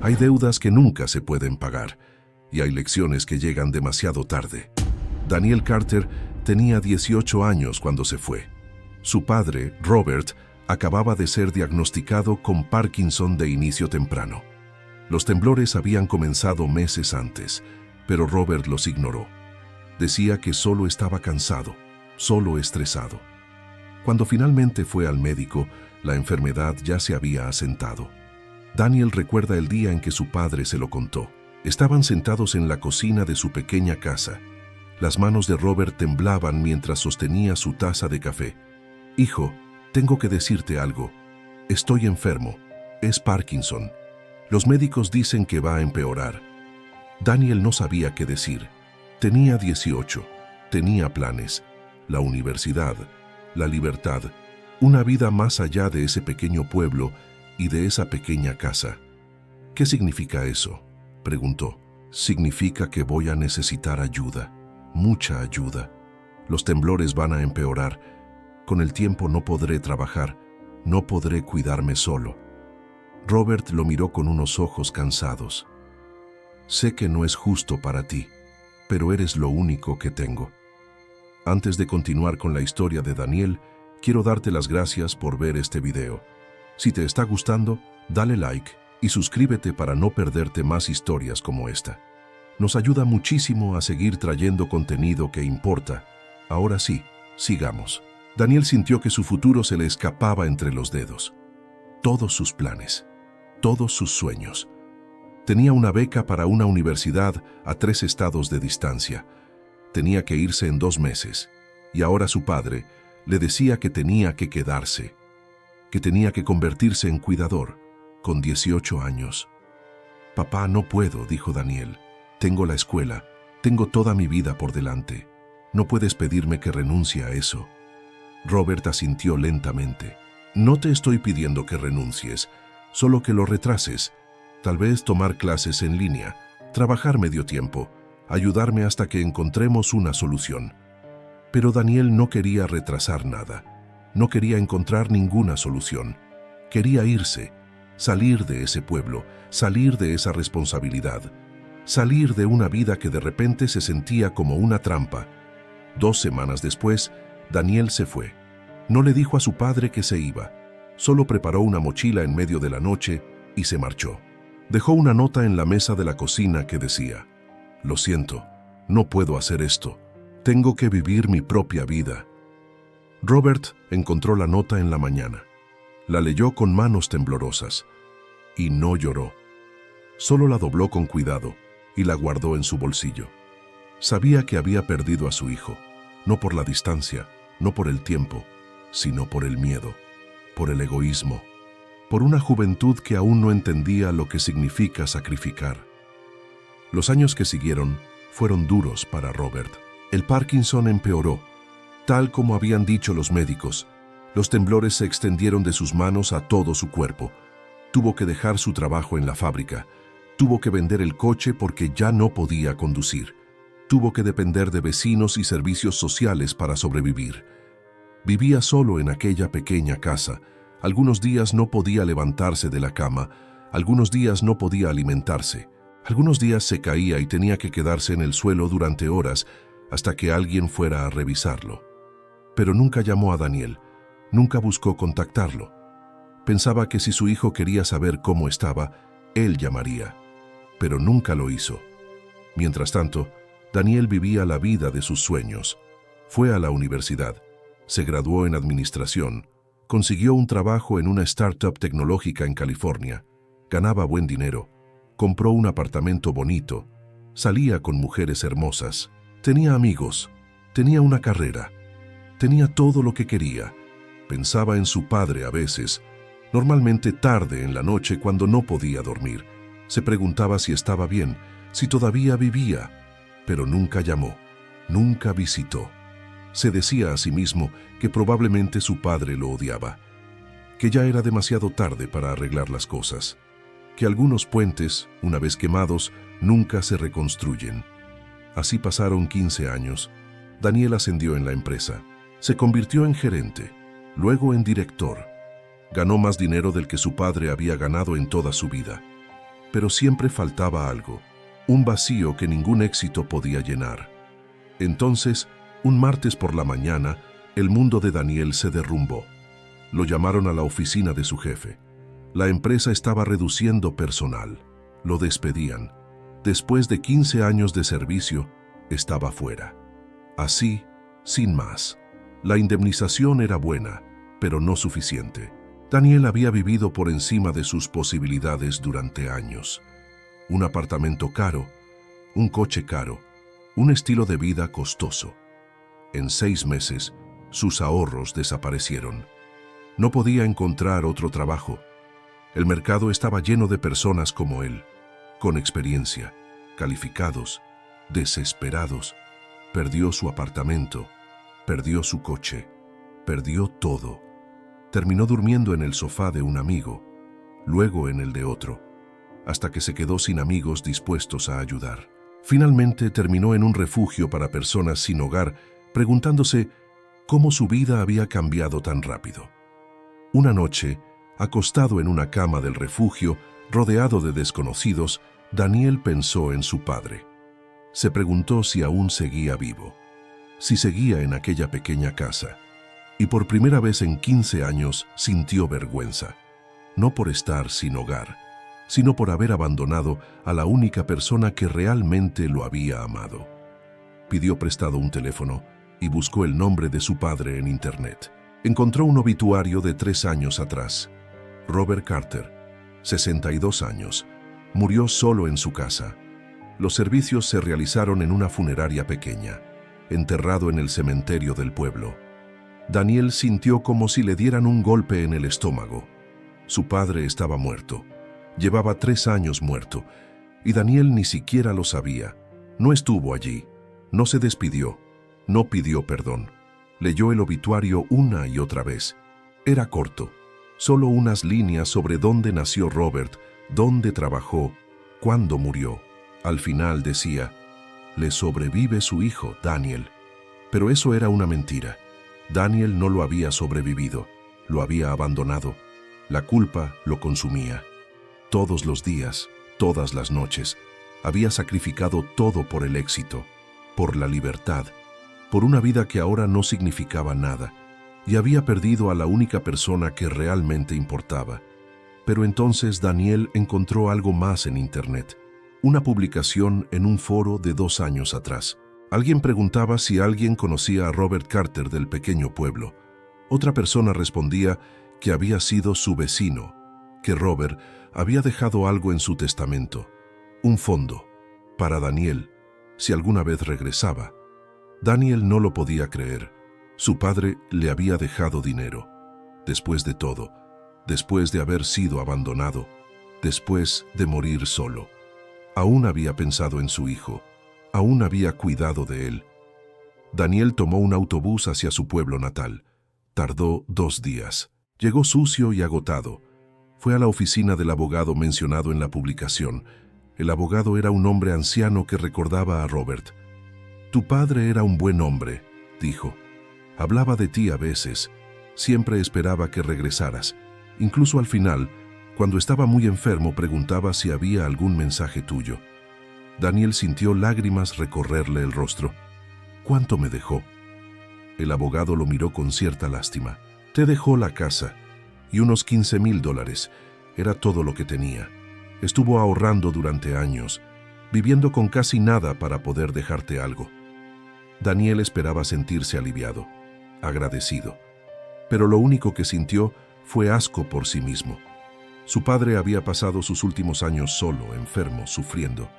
Hay deudas que nunca se pueden pagar y hay lecciones que llegan demasiado tarde. Daniel Carter tenía 18 años cuando se fue. Su padre, Robert, acababa de ser diagnosticado con Parkinson de inicio temprano. Los temblores habían comenzado meses antes, pero Robert los ignoró. Decía que solo estaba cansado, solo estresado. Cuando finalmente fue al médico, la enfermedad ya se había asentado. Daniel recuerda el día en que su padre se lo contó. Estaban sentados en la cocina de su pequeña casa. Las manos de Robert temblaban mientras sostenía su taza de café. «Hijo, tengo que decirte algo. Estoy enfermo. Es Parkinson. Los médicos dicen que va a empeorar». Daniel no sabía qué decir. Tenía 18. Tenía planes. La universidad, la libertad, una vida más allá de ese pequeño pueblo y de esa pequeña casa. «¿Qué significa eso?», preguntó. «Significa que voy a necesitar ayuda, mucha ayuda. Los temblores van a empeorar. Con el tiempo no podré trabajar, no podré cuidarme solo». Robert lo miró con unos ojos cansados. «Sé que no es justo para ti, pero eres lo único que tengo». Antes de continuar con la historia de Daniel, quiero darte las gracias por ver este video. Si te está gustando, dale like y suscríbete para no perderte más historias como esta. Nos ayuda muchísimo a seguir trayendo contenido que importa. Ahora sí, sigamos. Daniel sintió que su futuro se le escapaba entre los dedos. Todos sus planes, todos sus sueños. Tenía una beca para una universidad a 3 estados de distancia. Tenía que irse en 2 meses, y ahora su padre le decía que tenía que quedarse, que tenía que convertirse en cuidador, con 18 años. «Papá, no puedo», dijo Daniel. «Tengo la escuela, tengo toda mi vida por delante. No puedes pedirme que renuncie a eso». Robert asintió lentamente. «No te estoy pidiendo que renuncies, solo que lo retrases. Tal vez tomar clases en línea, trabajar medio tiempo, ayudarme hasta que encontremos una solución». Pero Daniel no quería retrasar nada. No quería encontrar ninguna solución. Quería irse, salir de ese pueblo, salir de esa responsabilidad, salir de una vida que de repente se sentía como una trampa. 2 semanas después, Daniel se fue. No le dijo a su padre que se iba. Solo preparó una mochila en medio de la noche y se marchó. Dejó una nota en la mesa de la cocina que decía: «Lo siento, no puedo hacer esto. Tengo que vivir mi propia vida». Robert encontró la nota en la mañana. La leyó con manos temblorosas y no lloró. Solo la dobló con cuidado y la guardó en su bolsillo. Sabía que había perdido a su hijo, no por la distancia, no por el tiempo, sino por el miedo, por el egoísmo, por una juventud que aún no entendía lo que significa sacrificar. Los años que siguieron fueron duros para Robert. El Parkinson empeoró, tal como habían dicho los médicos. Los temblores se extendieron de sus manos a todo su cuerpo. Tuvo que dejar su trabajo en la fábrica. Tuvo que vender el coche porque ya no podía conducir. Tuvo que depender de vecinos y servicios sociales para sobrevivir. Vivía solo en aquella pequeña casa. Algunos días no podía levantarse de la cama. Algunos días no podía alimentarse. Algunos días se caía y tenía que quedarse en el suelo durante horas hasta que alguien fuera a revisarlo. Pero nunca llamó a Daniel, nunca buscó contactarlo. Pensaba que si su hijo quería saber cómo estaba, él llamaría, pero nunca lo hizo. Mientras tanto, Daniel vivía la vida de sus sueños. Fue a la universidad, se graduó en administración, consiguió un trabajo en una startup tecnológica en California, ganaba buen dinero, compró un apartamento bonito, salía con mujeres hermosas, tenía amigos, tenía una carrera, tenía todo lo que quería. Pensaba en su padre a veces, normalmente tarde en la noche cuando no podía dormir. Se preguntaba si estaba bien, si todavía vivía, pero nunca llamó, nunca visitó. Se decía a sí mismo que probablemente su padre lo odiaba, que ya era demasiado tarde para arreglar las cosas, que algunos puentes, una vez quemados, nunca se reconstruyen. Así pasaron 15 años. Daniel ascendió en la empresa. Se convirtió en gerente, luego en director. Ganó más dinero del que su padre había ganado en toda su vida. pero siempre faltaba algo, un vacío que ningún éxito podía llenar. Entonces, un martes por la mañana, el mundo de Daniel se derrumbó. Lo llamaron a la oficina de su jefe. La empresa estaba reduciendo personal. Lo despedían. Después de 15 años de servicio, estaba fuera. Así, sin más. La indemnización era buena, pero no suficiente. Daniel había vivido por encima de sus posibilidades durante años. Un apartamento caro, un coche caro, un estilo de vida costoso. En 6 meses, sus ahorros desaparecieron. No podía encontrar otro trabajo. El mercado estaba lleno de personas como él, con experiencia, calificados, desesperados. Perdió su apartamento, perdió su coche, perdió todo. Terminó durmiendo en el sofá de un amigo, luego en el de otro, hasta que se quedó sin amigos dispuestos a ayudar. Finalmente terminó en un refugio para personas sin hogar, preguntándose cómo su vida había cambiado tan rápido. Una noche, acostado en una cama del refugio, rodeado de desconocidos, Daniel pensó en su padre. Se preguntó si aún seguía vivo, si seguía en aquella pequeña casa, y por primera vez en 15 años sintió vergüenza, no por estar sin hogar, sino por haber abandonado a la única persona que realmente lo había amado. Pidió prestado un teléfono y buscó el nombre de su padre en internet. Encontró un obituario de 3 años atrás. Robert Carter, 62 años, murió solo en su casa. Los servicios se realizaron en una funeraria pequeña, enterrado en el cementerio del pueblo. Daniel sintió como si le dieran un golpe en el estómago. Su padre estaba muerto. Llevaba 3 años muerto, y Daniel ni siquiera lo sabía. No estuvo allí, no se despidió, no pidió perdón. Leyó el obituario una y otra vez. Era corto, solo unas líneas sobre dónde nació Robert, dónde trabajó, cuándo murió. Al final decía, le sobrevive su hijo, Daniel. Pero eso era una mentira. Daniel no lo había sobrevivido, lo había abandonado. La culpa lo consumía. Todos los días, todas las noches, había sacrificado todo por el éxito, por la libertad, por una vida que ahora no significaba nada, y había perdido a la única persona que realmente importaba. Pero entonces Daniel encontró algo más en internet, una publicación en un foro de 2 años atrás. Alguien preguntaba si alguien conocía a Robert Carter del pequeño pueblo. Otra persona respondía que había sido su vecino, que Robert había dejado algo en su testamento, un fondo, para Daniel, si alguna vez regresaba. Daniel no lo podía creer. Su padre le había dejado dinero. Después de todo, después de haber sido abandonado, después de morir solo. Aún había pensado en su hijo, aún había cuidado de él. Daniel tomó un autobús hacia su pueblo natal. Tardó 2 días. Llegó sucio y agotado. Fue a la oficina del abogado mencionado en la publicación. El abogado era un hombre anciano que recordaba a Robert. Tu padre era un buen hombre, dijo. Hablaba de ti a veces. Siempre esperaba que regresaras. Incluso al final, cuando estaba muy enfermo, preguntaba si había algún mensaje tuyo. Daniel sintió lágrimas recorrerle el rostro. ¿Cuánto me dejó? El abogado lo miró con cierta lástima. Te dejó la casa y unos $15,000. Era todo lo que tenía. Estuvo ahorrando durante años, viviendo con casi nada para poder dejarte algo. Daniel esperaba sentirse aliviado, agradecido. Pero lo único que sintió fue asco por sí mismo. Su padre había pasado sus últimos años solo, enfermo, sufriendo,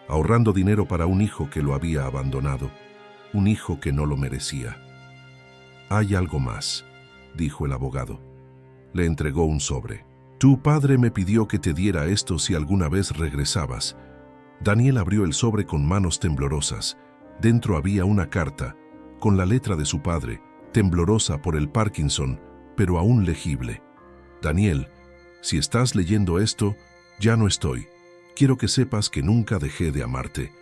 ahorrando dinero para un hijo que lo había abandonado, un hijo que no lo merecía. Hay algo más, dijo el abogado. Le entregó un sobre. Tu padre me pidió que te diera esto si alguna vez regresabas. Daniel abrió el sobre con manos temblorosas. Dentro había una carta, con la letra de su padre, temblorosa por el Parkinson, pero aún legible. Daniel, si estás leyendo esto, ya no estoy. Quiero que sepas que nunca dejé de amarte.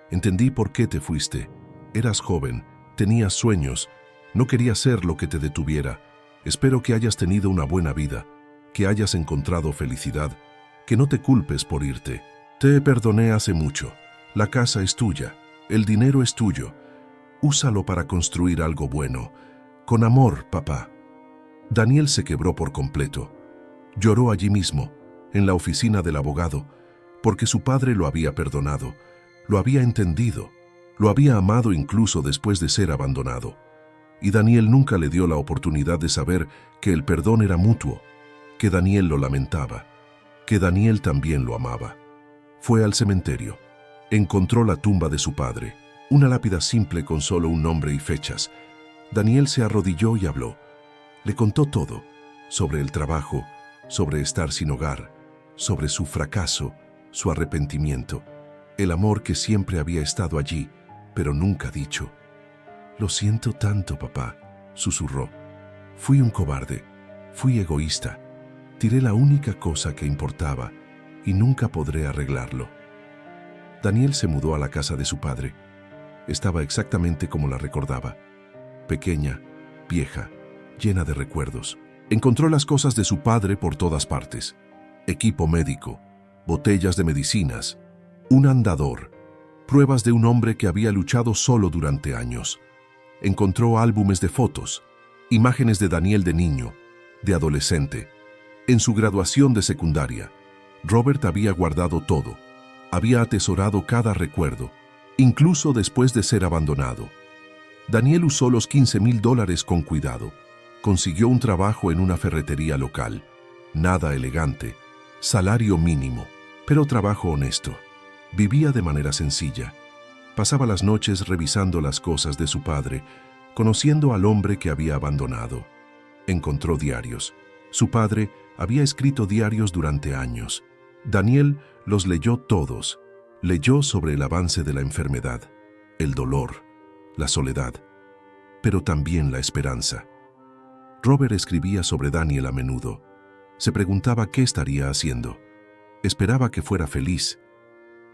Entendí por qué te fuiste. Eras joven, tenías sueños, no quería ser lo que te detuviera. Espero que hayas tenido una buena vida, que hayas encontrado felicidad, que no te culpes por irte. Te perdoné hace mucho. La casa es tuya, el dinero es tuyo. Úsalo para construir algo bueno. Con amor, papá. Daniel se quebró por completo. Lloró allí mismo, en la oficina del abogado, porque su padre lo había perdonado, lo había entendido, lo había amado incluso después de ser abandonado. Y Daniel nunca le dio la oportunidad de saber que el perdón era mutuo, que Daniel lo lamentaba, que Daniel también lo amaba. Fue al cementerio. Encontró la tumba de su padre, una lápida simple con solo un nombre y fechas. Daniel se arrodilló y habló. Le contó todo, sobre el trabajo, sobre estar sin hogar, sobre su fracaso, su arrepentimiento, el amor que siempre había estado allí, pero nunca dicho. «Lo siento tanto, papá», susurró. «Fui un cobarde, fui egoísta, tiré la única cosa que importaba y nunca podré arreglarlo». Daniel se mudó a la casa de su padre. Estaba exactamente como la recordaba. Pequeña, vieja, llena de recuerdos. Encontró las cosas de su padre por todas partes. Equipo médico, botellas de medicinas, un andador, pruebas de un hombre que había luchado solo durante años. Encontró álbumes de fotos, imágenes de Daniel de niño, de adolescente. En su graduación de secundaria, Robert había guardado todo. Había atesorado cada recuerdo, incluso después de ser abandonado. Daniel usó los $15,000 con cuidado. Consiguió un trabajo en una ferretería local. Nada elegante, salario mínimo, pero trabajo honesto. Vivía de manera sencilla. Pasaba las noches revisando las cosas de su padre, conociendo al hombre que había abandonado. Encontró diarios. Su padre había escrito diarios durante años. Daniel los leyó todos. Leyó sobre el avance de la enfermedad, el dolor, la soledad, pero también la esperanza. Robert escribía sobre Daniel a menudo. Se preguntaba qué estaría haciendo. Esperaba que fuera feliz.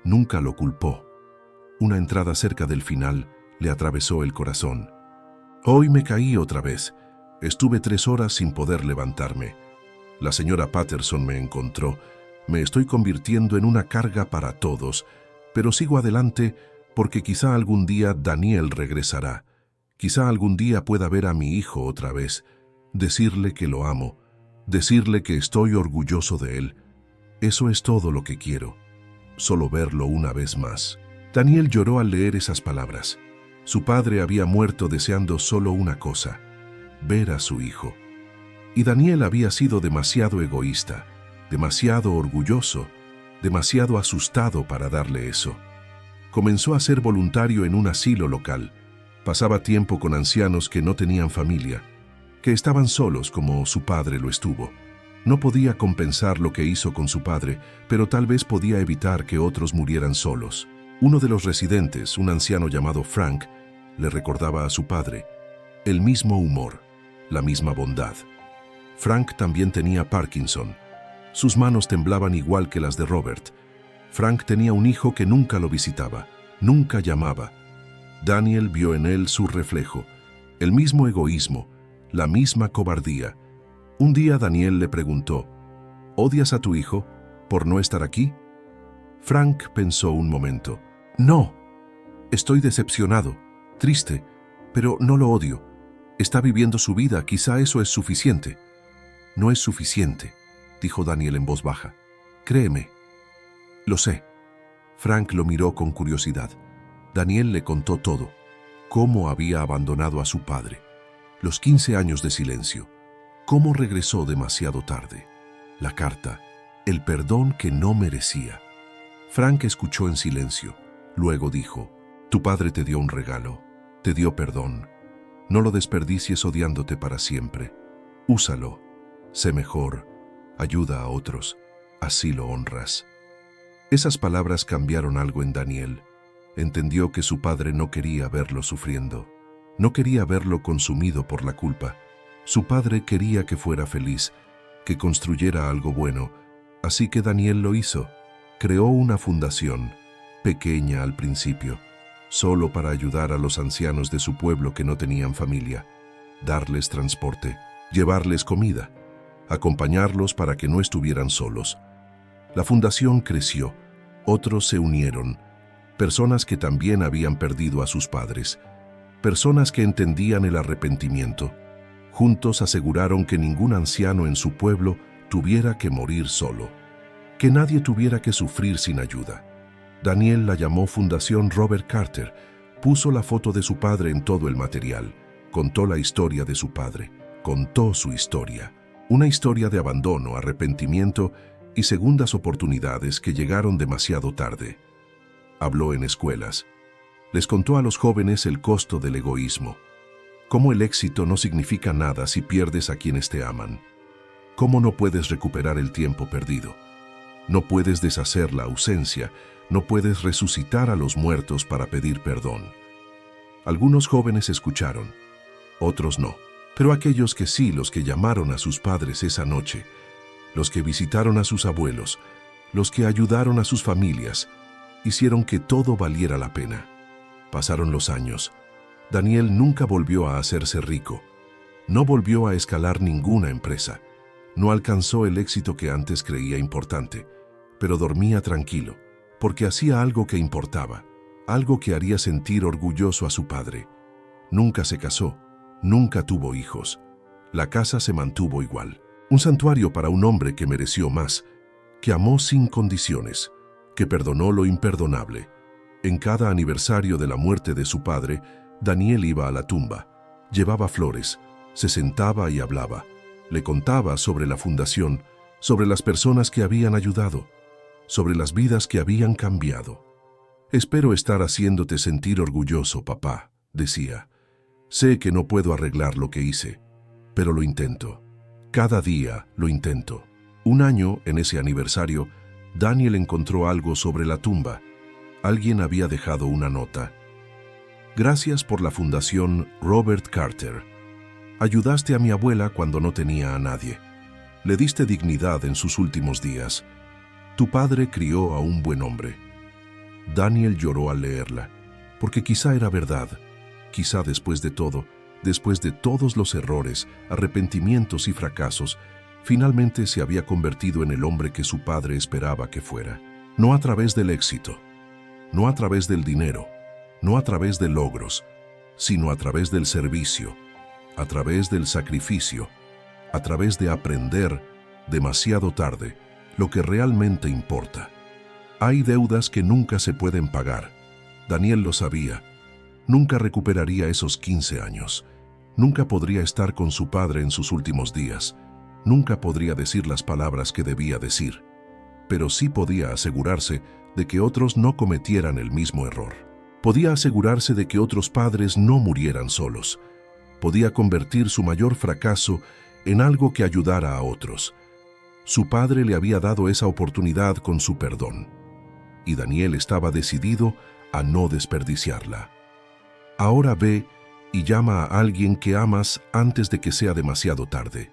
Nunca lo culpó. Una entrada cerca del final le atravesó el corazón. «Hoy me caí otra vez. Estuve 3 horas sin poder levantarme. La señora Patterson me encontró. Me estoy convirtiendo en una carga para todos, pero sigo adelante porque quizá algún día Daniel regresará. Quizá algún día pueda ver a mi hijo otra vez, decirle que lo amo, decirle que estoy orgulloso de él. Eso es todo lo que quiero, solo verlo una vez más». Daniel lloró al leer esas palabras. Su padre había muerto deseando solo una cosa: ver a su hijo. Y Daniel había sido demasiado egoísta, demasiado orgulloso, demasiado asustado para darle eso. Comenzó a ser voluntario en un asilo local. Pasaba tiempo con ancianos que no tenían familia, que estaban solos como su padre lo estuvo. No podía compensar lo que hizo con su padre, pero tal vez podía evitar que otros murieran solos. Uno de los residentes, un anciano llamado Frank, le recordaba a su padre el mismo humor, la misma bondad. Frank también tenía Parkinson. Sus manos temblaban igual que las de Robert. Frank tenía un hijo que nunca lo visitaba, nunca llamaba. Daniel vio en él su reflejo, el mismo egoísmo, la misma cobardía. Un día Daniel le preguntó: «¿Odias a tu hijo por no estar aquí?» Frank pensó un momento. «No, estoy decepcionado, triste, pero no lo odio. Está viviendo su vida, quizá eso es suficiente». «No es suficiente», dijo Daniel en voz baja. «Créeme». «Lo sé». Frank lo miró con curiosidad. Daniel le contó todo: cómo había abandonado a su padre, los 15 años de silencio, cómo regresó demasiado tarde, la carta, el perdón que no merecía. Frank escuchó en silencio. Luego dijo: «Tu padre te dio un regalo, te dio perdón. No lo desperdicies odiándote para siempre. Úsalo, sé mejor, ayuda a otros, así lo honras». Esas palabras cambiaron algo en Daniel. Entendió que su padre no quería verlo sufriendo, no quería verlo consumido por la culpa. Su padre quería que fuera feliz, que construyera algo bueno, así que Daniel lo hizo. Creó una fundación, pequeña al principio, solo para ayudar a los ancianos de su pueblo que no tenían familia, darles transporte, llevarles comida, acompañarlos para que no estuvieran solos. La fundación creció, otros se unieron, personas que también habían perdido a sus padres, personas que entendían el arrepentimiento. Juntos aseguraron que ningún anciano en su pueblo tuviera que morir solo, que nadie tuviera que sufrir sin ayuda. Daniel la llamó Fundación Robert Carter, puso la foto de su padre en todo el material, contó la historia de su padre, contó su historia, una historia de abandono, arrepentimiento y segundas oportunidades que llegaron demasiado tarde. Habló en escuelas, les contó a los jóvenes el costo del egoísmo, cómo el éxito no significa nada si pierdes a quienes te aman, cómo no puedes recuperar el tiempo perdido, no puedes deshacer la ausencia, no puedes resucitar a los muertos para pedir perdón. Algunos jóvenes escucharon, otros no, pero aquellos que sí, los que llamaron a sus padres esa noche, los que visitaron a sus abuelos, los que ayudaron a sus familias, hicieron que todo valiera la pena. Pasaron los años. Daniel nunca volvió a hacerse rico, no volvió a escalar ninguna empresa, no alcanzó el éxito que antes creía importante, pero dormía tranquilo, porque hacía algo que importaba, algo que haría sentir orgulloso a su padre. Nunca se casó, nunca tuvo hijos. La casa se mantuvo igual. Un santuario para un hombre que mereció más, que amó sin condiciones, que perdonó lo imperdonable. En cada aniversario de la muerte de su padre, Daniel iba a la tumba, llevaba flores, se sentaba y hablaba, le contaba sobre la fundación, sobre las personas que habían ayudado, sobre las vidas que habían cambiado. «Espero estar haciéndote sentir orgulloso, papá», decía. «Sé que no puedo arreglar lo que hice, pero lo intento. Cada día lo intento». Un año, en ese aniversario, Daniel encontró algo sobre la tumba. Alguien había dejado una nota. «Gracias por la Fundación Robert Carter. Ayudaste a mi abuela cuando no tenía a nadie. Le diste dignidad en sus últimos días. Tu padre crió a un buen hombre». Daniel lloró al leerla, porque quizá era verdad, quizá después de todo, después de todos los errores, arrepentimientos y fracasos, finalmente se había convertido en el hombre que su padre esperaba que fuera. No a través del éxito, no a través del dinero, no a través de logros, sino a través del servicio, a través del sacrificio, a través de aprender, demasiado tarde, lo que realmente importa. Hay deudas que nunca se pueden pagar. Daniel lo sabía. Nunca recuperaría esos 15 años. Nunca podría estar con su padre en sus últimos días. Nunca podría decir las palabras que debía decir. Pero sí podía asegurarse de que otros no cometieran el mismo error. Podía asegurarse de que otros padres no murieran solos. Podía convertir su mayor fracaso en algo que ayudara a otros. Su padre le había dado esa oportunidad con su perdón. Y Daniel estaba decidido a no desperdiciarla. Ahora ve y llama a alguien que amas antes de que sea demasiado tarde.